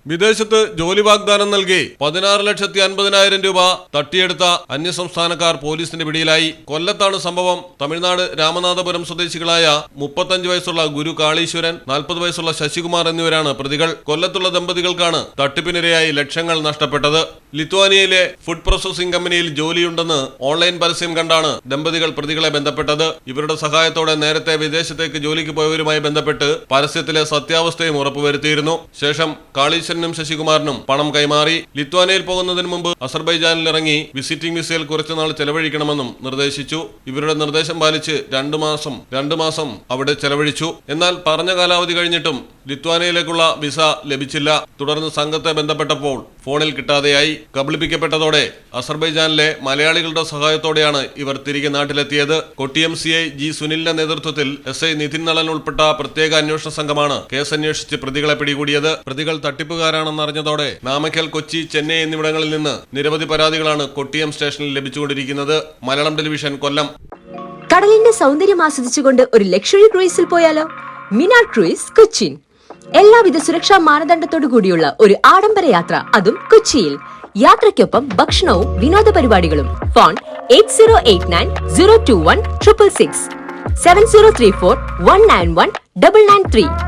വിദേശത്ത് ജോലി വാഗ്ദാനം നൽകി 16,50,000 രൂപ തട്ടിയെടുത്ത അന്യസംസ്ഥാനക്കാർ പോലീസിന്റെ പിടിയിലായി. കൊല്ലത്താണ് സംഭവം. തമിഴ്നാട് രാമനാഥപുരം സ്വദേശികളായ 35 വയസ്സുള്ള ഗുരു കാളീശ്വരൻ, 40 വയസ്സുള്ള ശശികുമാർ എന്നിവരാണ് പ്രതികൾ. കൊല്ലത്തുള്ള ദമ്പതികൾക്കാണ് തട്ടിപ്പിനിരയായി ലക്ഷങ്ങൾ നഷ്ടപ്പെട്ടത്. ലിത്വാനിയയിലെ ഫുഡ് പ്രോസസിംഗ് കമ്പനിയിൽ ജോലിയുണ്ടെന്ന് ഓൺലൈൻ പരസ്യം കണ്ടാണ് ദമ്പതികൾ പ്രതികളെ ബന്ധപ്പെട്ടത്. ഇവരുടെ സഹായത്തോടെ നേരത്തെ വിദേശത്തേക്ക് ജോലിക്ക് പോയവരുമായി ബന്ധപ്പെട്ട് പരസ്യത്തിലെ സത്യാവസ്ഥയും ഉറപ്പുവരുത്തിയിരുന്നു. ശേഷം കാളീശ്വരനും ശശികുമാറിനും പണം കൈമാറി. ലിത്വാനിയയിൽ പോകുന്നതിന് മുമ്പ് അസർബൈജാനിൽ ഇറങ്ങി വിസിറ്റിംഗ് വിസയിൽ കുറച്ചുനാൾ ചെലവഴിക്കണമെന്നും നിർദ്ദേശിച്ചു. ഇവരുടെ നിർദ്ദേശം പാലിച്ച് 2 മാസം അവിടെ ചെലവഴിച്ചു. എന്നാൽ പറഞ്ഞ കാലാവധി കഴിഞ്ഞിട്ടും ലിത്വാനിയയിലേക്കുള്ള വിസ ലഭിച്ചില്ല. തുടർന്ന് സംഘത്തെ ബന്ധപ്പെട്ടപ്പോൾ ഫോണിൽ കിട്ടാതെയായി. കബളിപ്പിക്കപ്പെട്ടതോടെ അസർബൈജാനിലെ മലയാളികളുടെ സഹായത്തോടെയാണ് ഇവർ തിരികെ നാട്ടിലെത്തിയത്. കൊട്ടിയം CI ജി സുനിലിന്റെ നേതൃത്വത്തിൽ SI നിതിൻ നളൻ ഉൾപ്പെട്ട പ്രത്യേക അന്വേഷണ സംഘമാണ് കേസന്വേഷിച്ച് പ്രതികളെ പിടികൂടിയത്. പ്രതികൾ തട്ടിപ്പുകാരാണെന്നറിഞ്ഞതോടെ നാമക്കൽ, കൊച്ചി, ചെന്നൈ എന്നിവിടങ്ങളിൽ നിന്ന് നിരവധി പരാതികളാണ് കൊട്ടിയം സ്റ്റേഷനിൽ ലഭിച്ചുകൊണ്ടിരിക്കുന്നത്. മലയാളം ടെലിവിഷൻ, കൊല്ലം. കടലിന്റെ സൗന്ദര്യം ആസ്വദിച്ചുകൊണ്ട് ഒരു ലക്ഷറി ക്രൂയിസിൽ പോയാലോ? മിനാർ ക്രൂയിസ്, കൊച്ചിൻ. എല്ലാവിധ സുരക്ഷാ മാനദണ്ഡത്തോടു കൂടിയുള്ള ഒരു ആഡംബര യാത്ര, അതും കൊച്ചിയിൽ. യാത്രയ്ക്കൊപ്പം ഭക്ഷണവും വിനോദ പരിപാടികളും. ഫോൺ 8089 021 666 7034 191 993.